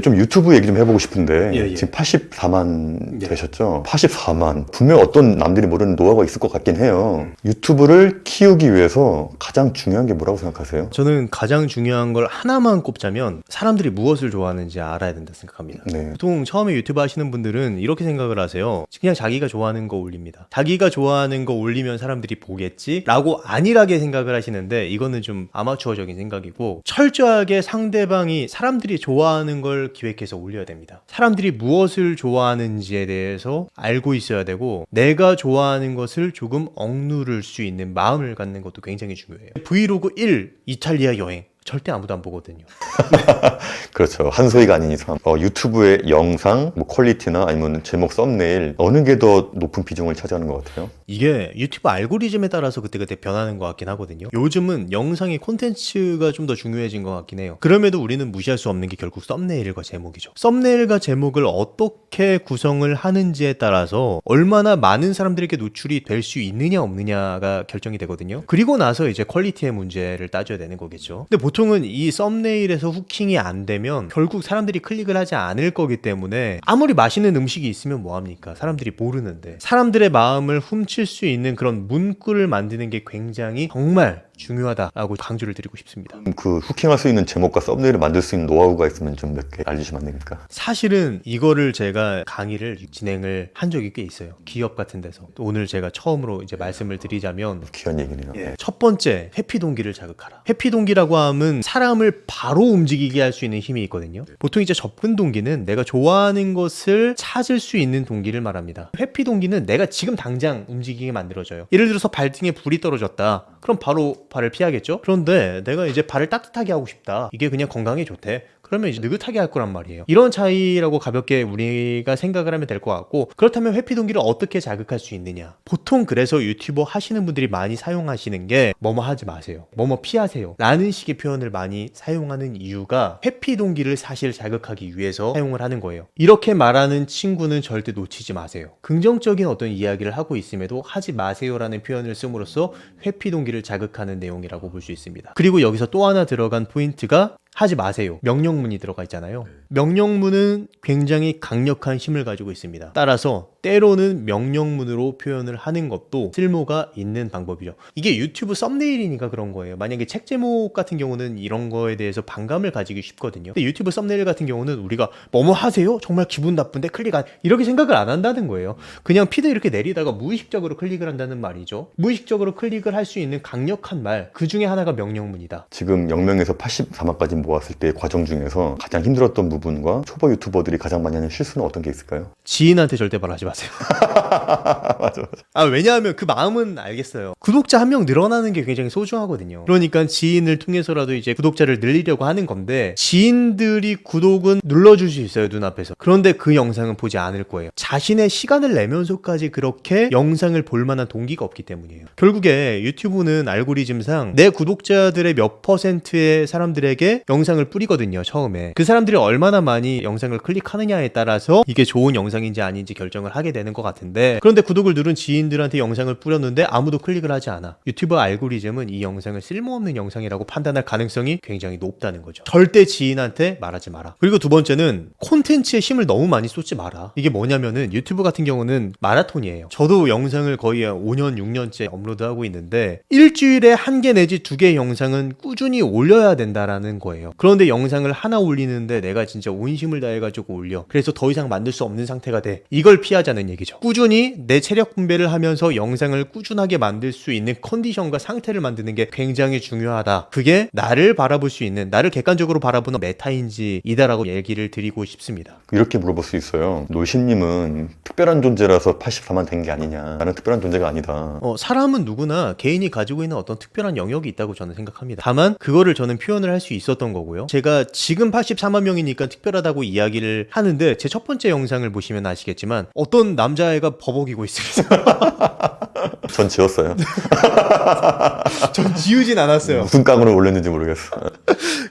좀 유튜브 얘기 좀 해보고 싶은데 예, 예. 지금 84만 예. 되셨죠? 84만 분명 어떤 남들이 모르는 노하우가 있을 것 같긴 해요. 유튜브를 키우기 위해서 가장 중요한 게 뭐라고 생각하세요? 저는 가장 중요한 걸 하나만 꼽자면 사람들이 무엇을 좋아하는지 알아야 된다 생각합니다. 네. 보통 처음에 유튜브 하시는 분들은 이렇게 생각을 하세요. 그냥 자기가 좋아하는 거 올립니다. 자기가 좋아하는 거 올리면 사람들이 보겠지? 라고 안일하게 생각을 하시는데 이거는 좀 아마추어적인 생각이고 철저하게 상대방이 사람들이 좋아하는 걸 기획해서 올려야 됩니다. 사람들이 무엇을 좋아하는지에 대해서 알고 있어야 되고 내가 좋아하는 것을 조금 억누를 수 있는 마음을 갖는 것도 굉장히 중요해요. 브이로그 1 이탈리아 여행 절대 아무도 안 보거든요. 그렇죠. 한소희가 아닌 이상 유튜브의 영상, 뭐 퀄리티나 아니면 제목, 썸네일 어느 게 더 높은 비중을 차지하는 것 같아요? 이게 유튜브 알고리즘에 따라서 그때그때 변하는 것 같긴 하거든요. 요즘은 영상의 콘텐츠가 좀 더 중요해진 것 같긴 해요. 그럼에도 우리는 무시할 수 없는 게 결국 썸네일과 제목이죠. 썸네일과 제목을 어떻게 구성을 하는지에 따라서 얼마나 많은 사람들에게 노출이 될 수 있느냐 없느냐가 결정이 되거든요. 그리고 나서 이제 퀄리티의 문제를 따져야 되는 거겠죠. 근데 보통은 이 썸네일에서 후킹이 안 되면 결국 사람들이 클릭을 하지 않을 거기 때문에 아무리 맛있는 음식이 있으면 뭐합니까? 사람들이 모르는데 사람들의 마음을 훔칠 수 있는 그런 문구를 만드는 게 굉장히 정말 중요하다라고 강조를 드리고 싶습니다. 그 후킹할 수 있는 제목과 썸네일을 만들 수 있는 노하우가 있으면 좀 몇 개 알려주시면 안 됩니까? 사실은 이거를 제가 강의를 진행을 한 적이 꽤 있어요. 기업 같은 데서. 또 오늘 제가 처음으로 이제 말씀을 드리자면 귀한 얘기네요. 첫 번째, 회피 동기를 자극하라. 회피 동기라고 하면 사람을 바로 움직이게 할 수 있는 힘이 있거든요. 보통 이제 접근 동기는 내가 좋아하는 것을 찾을 수 있는 동기를 말합니다. 회피 동기는 내가 지금 당장 움직이게 만들어져요. 예를 들어서 발등에 불이 떨어졌다. 그럼 바로 발을 피하겠죠? 그런데 내가 이제 발을 따뜻하게 하고 싶다. 이게 그냥 건강에 좋대. 그러면 이제 느긋하게 할 거란 말이에요. 이런 차이라고 가볍게 우리가 생각을 하면 될 것 같고, 그렇다면 회피 동기를 어떻게 자극할 수 있느냐? 보통 그래서 유튜버 하시는 분들이 많이 사용하시는 게 뭐뭐 하지 마세요, 뭐뭐 피하세요 라는 식의 표현을 많이 사용하는 이유가 회피 동기를 사실 자극하기 위해서 사용을 하는 거예요. 이렇게 말하는 친구는 절대 놓치지 마세요. 긍정적인 어떤 이야기를 하고 있음에도 하지 마세요라는 표현을 씀으로써 회피 동기를 자극하는 내용이라고 볼 수 있습니다. 그리고 여기서 또 하나 들어간 포인트가 하지 마세요. 명령문이 들어가 있잖아요. 명령문은 굉장히 강력한 힘을 가지고 있습니다. 따라서 때로는 명령문으로 표현을 하는 것도 쓸모가 있는 방법이죠. 이게 유튜브 썸네일이니까 그런 거예요. 만약에 책 제목 같은 경우는 이런 거에 대해서 반감을 가지기 쉽거든요. 근데 유튜브 썸네일 같은 경우는 우리가 뭐뭐 하세요? 정말 기분 나쁜데 클릭 안 이렇게 생각을 안 한다는 거예요. 그냥 피드 이렇게 내리다가 무의식적으로 클릭을 한다는 말이죠. 무의식적으로 클릭을 할 수 있는 강력한 말, 그 중에 하나가 명령문이다. 지금 0명에서 84만까지 모았을 때 과정 중에서 가장 힘들었던 부분과 초보 유튜버들이 가장 많이 하는 실수는 어떤 게 있을까요? 지인한테 절대 말하지 마세요. 맞아. 왜냐하면 그 마음은 알겠어요. 구독자 한 명 늘어나는 게 굉장히 소중하거든요. 그러니까 지인을 통해서라도 이제 구독자를 늘리려고 하는 건데, 지인들이 구독은 눌러줄 수 있어요, 눈앞에서. 그런데 그 영상은 보지 않을 거예요. 자신의 시간을 내면서까지 그렇게 영상을 볼 만한 동기가 없기 때문이에요. 결국에 유튜브는 알고리즘상 내 구독자들의 몇 %의 사람들에게 영상을 뿌리거든요, 처음에. 그 사람들이 얼마나 많이 영상을 클릭하느냐에 따라서 이게 좋은 영상인지 아닌지 결정을 하게 되는 것 같은데, 그런데 구독을 누른 지인들한테 영상을 뿌렸는데 아무도 클릭을 하지 않아. 유튜브 알고리즘은 이 영상을 쓸모없는 영상이라고 판단할 가능성이 굉장히 높다는 거죠. 절대 지인한테 말하지 마라. 그리고 두 번째는 콘텐츠에 힘을 너무 많이 쏟지 마라. 이게 뭐냐면은 유튜브 같은 경우는 마라톤이에요. 저도 영상을 거의 5년, 6년째 업로드하고 있는데 일주일에 1개 내지 2개 영상은 꾸준히 올려야 된다라는 거예요. 그런데 영상을 하나 올리는데 내가 진짜 온 힘을 다해가지고 올려. 그래서 더 이상 만들 수 없는 상태가 돼. 이걸 피하자는 얘기죠. 꾸준히 내 체력 분배를 하면서 영상을 꾸준하게 만들 수 있는 컨디션과 상태를 만드는 게 굉장히 중요하다. 그게 나를 바라볼 수 있는, 나를 객관적으로 바라보는 메타인지이다라고 얘기를 드리고 싶습니다. 이렇게 물어볼 수 있어요. 노신님은 특별한 존재라서 84만 된 게 아니냐. 나는 특별한 존재가 아니다. 사람은 누구나 개인이 가지고 있는 어떤 특별한 영역이 있다고 저는 생각합니다. 다만 그거를 저는 표현을 할 수 있었던 거고요. 제가 지금 84만 명이니까 특별하다고 이야기를 하는데 제 첫 번째 영상을 보시면 아시겠지만 어떤 남자애가 버벅이고 있습니다. 전 지웠어요. 전 지우진 않았어요. 무슨 깡으로 올렸는지 모르겠어.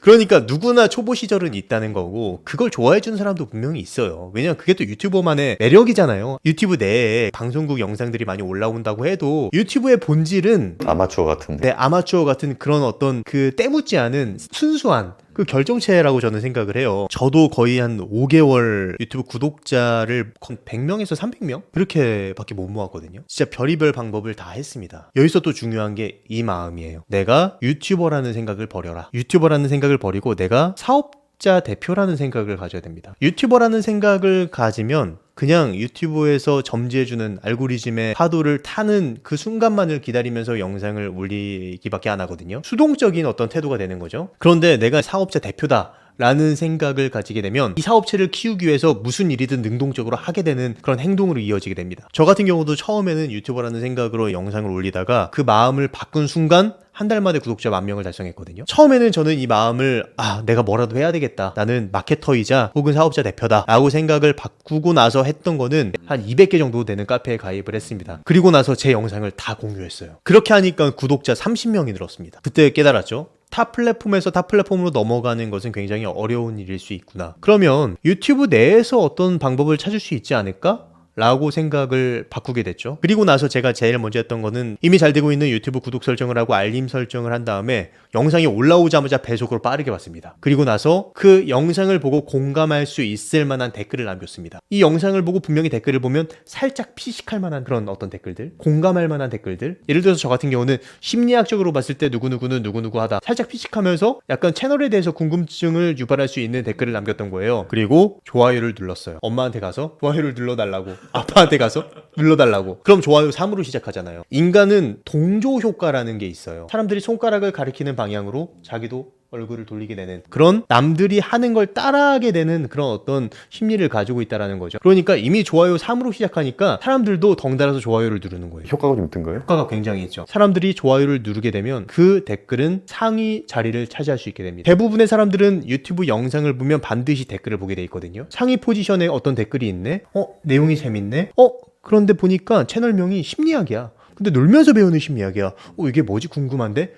그러니까 누구나 초보 시절은 있다는 거고, 그걸 좋아해주는 사람도 분명히 있어요. 왜냐면 그게 또 유튜버만의 매력이잖아요. 유튜브 내에 방송국 영상들이 많이 올라온다고 해도 유튜브의 본질은 아마추어 같은데. 아마추어 같은 그런 어떤 그 때묻지 않은 순수한 그 결정체라고 저는 생각을 해요. 저도 거의 한 5개월 유튜브 구독자를 100명에서 300명? 그렇게밖에 못 모았거든요. 진짜 별의별 방법을 다 했습니다. 여기서 또 중요한 게 이 마음이에요. 내가 유튜버라는 생각을 버려라. 유튜버라는 생각을 버리고 내가 사업자 대표라는 생각을 가져야 됩니다. 유튜버라는 생각을 가지면 그냥 유튜브에서 점지해주는 알고리즘의 파도를 타는 그 순간만을 기다리면서 영상을 올리기밖에 안 하거든요. 수동적인 어떤 태도가 되는 거죠. 그런데 내가 사업자 대표다 라는 생각을 가지게 되면 이 사업체를 키우기 위해서 무슨 일이든 능동적으로 하게 되는 그런 행동으로 이어지게 됩니다. 저 같은 경우도 처음에는 유튜버라는 생각으로 영상을 올리다가 그 마음을 바꾼 순간 한 달 만에 구독자 10,000명을 달성했거든요. 처음에는 저는 이 마음을 내가 뭐라도 해야 되겠다. 나는 마케터이자 혹은 사업자 대표다 라고 생각을 바꾸고 나서 했던 거는 한 200개 정도 되는 카페에 가입을 했습니다. 그리고 나서 제 영상을 다 공유했어요. 그렇게 하니까 구독자 30명이 늘었습니다. 그때 깨달았죠. 타 플랫폼에서 타 플랫폼으로 넘어가는 것은 굉장히 어려운 일일 수 있구나. 그러면 유튜브 내에서 어떤 방법을 찾을 수 있지 않을까? 라고 생각을 바꾸게 됐죠. 그리고 나서 제가 제일 먼저 했던 거는 이미 잘 되고 있는 유튜브 구독 설정을 하고 알림 설정을 한 다음에 영상이 올라오자마자 배속으로 빠르게 봤습니다. 그리고 나서 그 영상을 보고 공감할 수 있을 만한 댓글을 남겼습니다. 이 영상을 보고 분명히 댓글을 보면 살짝 피식할 만한 그런 어떤 댓글들, 공감할 만한 댓글들. 예를 들어서 저 같은 경우는 심리학적으로 봤을 때 누구누구는 누구누구 하다. 살짝 피식하면서 약간 채널에 대해서 궁금증을 유발할 수 있는 댓글을 남겼던 거예요. 그리고 좋아요를 눌렀어요. 엄마한테 가서 좋아요를 눌러달라고. 아빠한테 가서 눌러달라고. 그럼 좋아요 3으로 시작하잖아요. 인간은 동조 효과라는 게 있어요. 사람들이 손가락을 가리키는 방향으로 자기도 얼굴을 돌리게 되는 그런 남들이 하는 걸 따라하게 되는 그런 어떤 심리를 가지고 있다는 거죠. 그러니까 이미 좋아요 3으로 시작하니까 사람들도 덩달아서 좋아요를 누르는 거예요. 효과가 좀 있던가요? 효과가 굉장히 있죠. 사람들이 좋아요를 누르게 되면 그 댓글은 상위 자리를 차지할 수 있게 됩니다. 대부분의 사람들은 유튜브 영상을 보면 반드시 댓글을 보게 돼 있거든요. 상위 포지션에 어떤 댓글이 있네? 내용이 재밌네? 그런데 보니까 채널명이 심리학이야. 근데 놀면서 배우는 심리학이야. 이게 뭐지 궁금한데?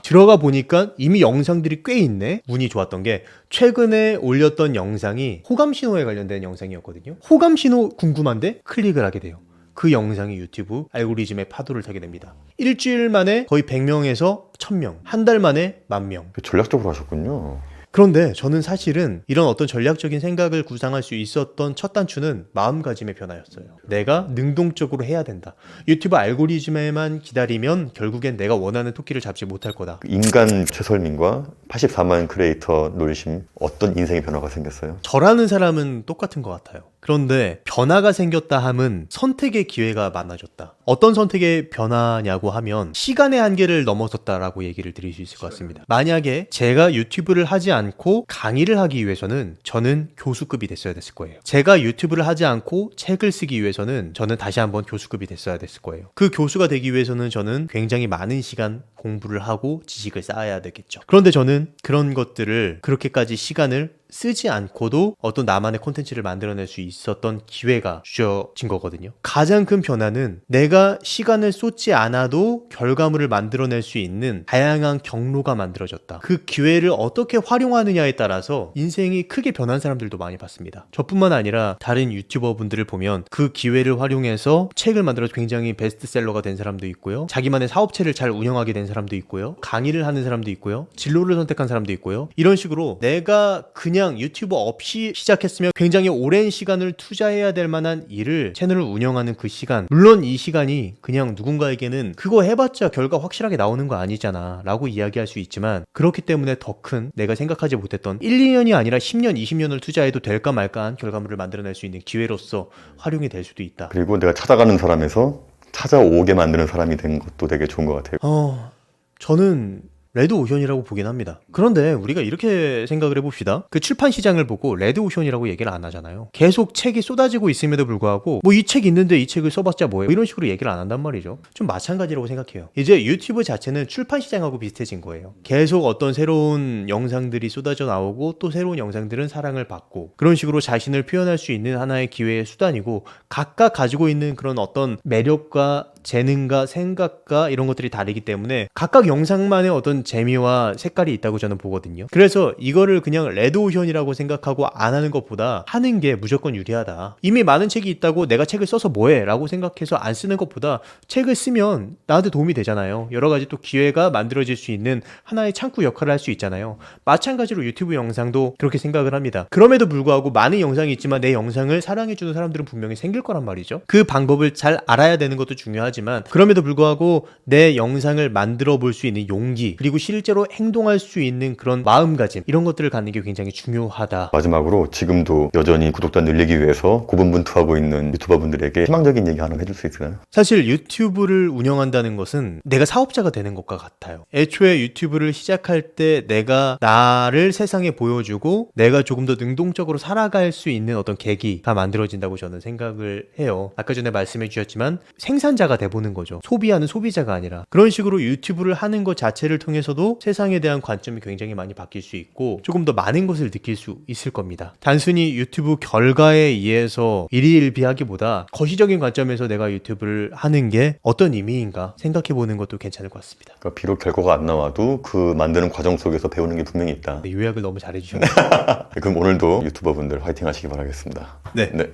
들어가 보니까 이미 영상들이 꽤 있네. 운이 좋았던 게 최근에 올렸던 영상이 호감 신호에 관련된 영상이었거든요. 호감 신호 궁금한데 클릭을 하게 돼요. 그 영상이 유튜브 알고리즘의 파도를 타게 됩니다. 일주일 만에 거의 100명에서 1000명, 한 달 만에 10,000명. 전략적으로 하셨군요. 그런데 저는 사실은 이런 어떤 전략적인 생각을 구상할 수 있었던 첫 단추는 마음가짐의 변화였어요. 내가 능동적으로 해야 된다. 유튜브 알고리즘에만 기다리면 결국엔 내가 원하는 토끼를 잡지 못할 거다. 인간 최설민과 84만 크리에이터 놀심, 어떤 인생의 변화가 생겼어요? 저라는 사람은 똑같은 것 같아요. 그런데 변화가 생겼다 함은 선택의 기회가 많아졌다. 어떤 선택의 변화냐고 하면 시간의 한계를 넘어섰다라고 얘기를 드릴 수 있을 것 같습니다. 만약에 제가 유튜브를 하지 않고 강의를 하기 위해서는 저는 교수급이 됐어야 됐을 거예요. 제가 유튜브를 하지 않고 책을 쓰기 위해서는 저는 다시 한번 교수급이 됐어야 됐을 거예요. 그 교수가 되기 위해서는 저는 굉장히 많은 시간 공부를 하고 지식을 쌓아야 되겠죠. 그런데 저는 그런 것들을 그렇게까지 시간을 쓰지 않고도 어떤 나만의 콘텐츠를 만들어낼 수 있었던 기회가 주어진 거거든요. 가장 큰 변화는 내가 시간을 쏟지 않아도 결과물을 만들어낼 수 있는 다양한 경로가 만들어졌다. 그 기회를 어떻게 활용하느냐에 따라서 인생이 크게 변한 사람들도 많이 봤습니다. 저뿐만 아니라 다른 유튜버 분들을 보면 그 기회를 활용해서 책을 만들어서 굉장히 베스트셀러가 된 사람도 있고요. 자기만의 사업체를 잘 운영하게 된 사람도 있고요. 강의를 하는 사람도 있고요. 진로를 선택한 사람도 있고요. 이런 식으로 내가 그냥 유튜브 없이 시작했으면 굉장히 오랜 시간을 투자해야 될 만한 일을 채널을 운영하는 그 시간, 물론 이 시간이 그냥 누군가에게는 그거 해봤자 결과 확실하게 나오는 거 아니잖아 라고 이야기할 수 있지만 그렇기 때문에 더 큰 내가 생각하지 못했던 1, 2년이 아니라 10년, 20년을 투자해도 될까 말까한 결과물을 만들어낼 수 있는 기회로서 활용이 될 수도 있다. 그리고 내가 찾아가는 사람에서 찾아오게 만드는 사람이 된 것도 되게 좋은 것 같아요. 저는 레드오션이라고 보긴 합니다. 그런데 우리가 이렇게 생각을 해봅시다. 그 출판 시장을 보고 레드오션이라고 얘기를 안 하잖아요. 계속 책이 쏟아지고 있음에도 불구하고 뭐 이 책 있는데 이 책을 써봤자 뭐예요? 이런 식으로 얘기를 안 한단 말이죠. 좀 마찬가지라고 생각해요. 이제 유튜브 자체는 출판 시장하고 비슷해진 거예요. 계속 어떤 새로운 영상들이 쏟아져 나오고 또 새로운 영상들은 사랑을 받고 그런 식으로 자신을 표현할 수 있는 하나의 기회의 수단이고 각각 가지고 있는 그런 어떤 매력과 재능과 생각과 이런 것들이 다르기 때문에 각각 영상만의 어떤 재미와 색깔이 있다고 저는 보거든요. 그래서 이거를 그냥 레드오션이라고 생각하고 안 하는 것보다 하는 게 무조건 유리하다. 이미 많은 책이 있다고 내가 책을 써서 뭐해? 라고 생각해서 안 쓰는 것보다 책을 쓰면 나한테 도움이 되잖아요. 여러 가지 또 기회가 만들어질 수 있는 하나의 창구 역할을 할 수 있잖아요. 마찬가지로 유튜브 영상도 그렇게 생각을 합니다. 그럼에도 불구하고 많은 영상이 있지만 내 영상을 사랑해주는 사람들은 분명히 생길 거란 말이죠. 그 방법을 잘 알아야 되는 것도 중요하지만 그럼에도 불구하고 내 영상을 만들어 볼 수 있는 용기 그리고 실제로 행동할 수 있는 그런 마음가짐 이런 것들을 갖는 게 굉장히 중요하다. 마지막으로 지금도 여전히 구독자 늘리기 위해서 고분분투하고 있는 유튜버분들에게 희망적인 얘기 하나 해줄 수 있을까요? 사실 유튜브를 운영한다는 것은 내가 사업자가 되는 것과 같아요. 애초에 유튜브를 시작할 때 내가 나를 세상에 보여주고 내가 조금 더 능동적으로 살아갈 수 있는 어떤 계기가 만들어진다고 저는 생각을 해요. 아까 전에 말씀해 주셨지만 생산자가 돼보는 거죠. 소비하는 소비자가 아니라. 그런 식으로 유튜브를 하는 것 자체를 통해서도 세상에 대한 관점이 굉장히 많이 바뀔 수 있고 조금 더 많은 것을 느낄 수 있을 겁니다. 단순히 유튜브 결과에 의해서 일희일비하기보다 거시적인 관점에서 내가 유튜브를 하는 게 어떤 의미인가 생각해 보는 것도 괜찮을 것 같습니다. 그러니까 비록 결과가 안 나와도 그 만드는 과정 속에서 배우는 게 분명히 있다. 네, 요약을 너무 잘해 주셨네요. 그럼 오늘도 유튜버분들 화이팅 하시기 바라겠습니다. 네. 네.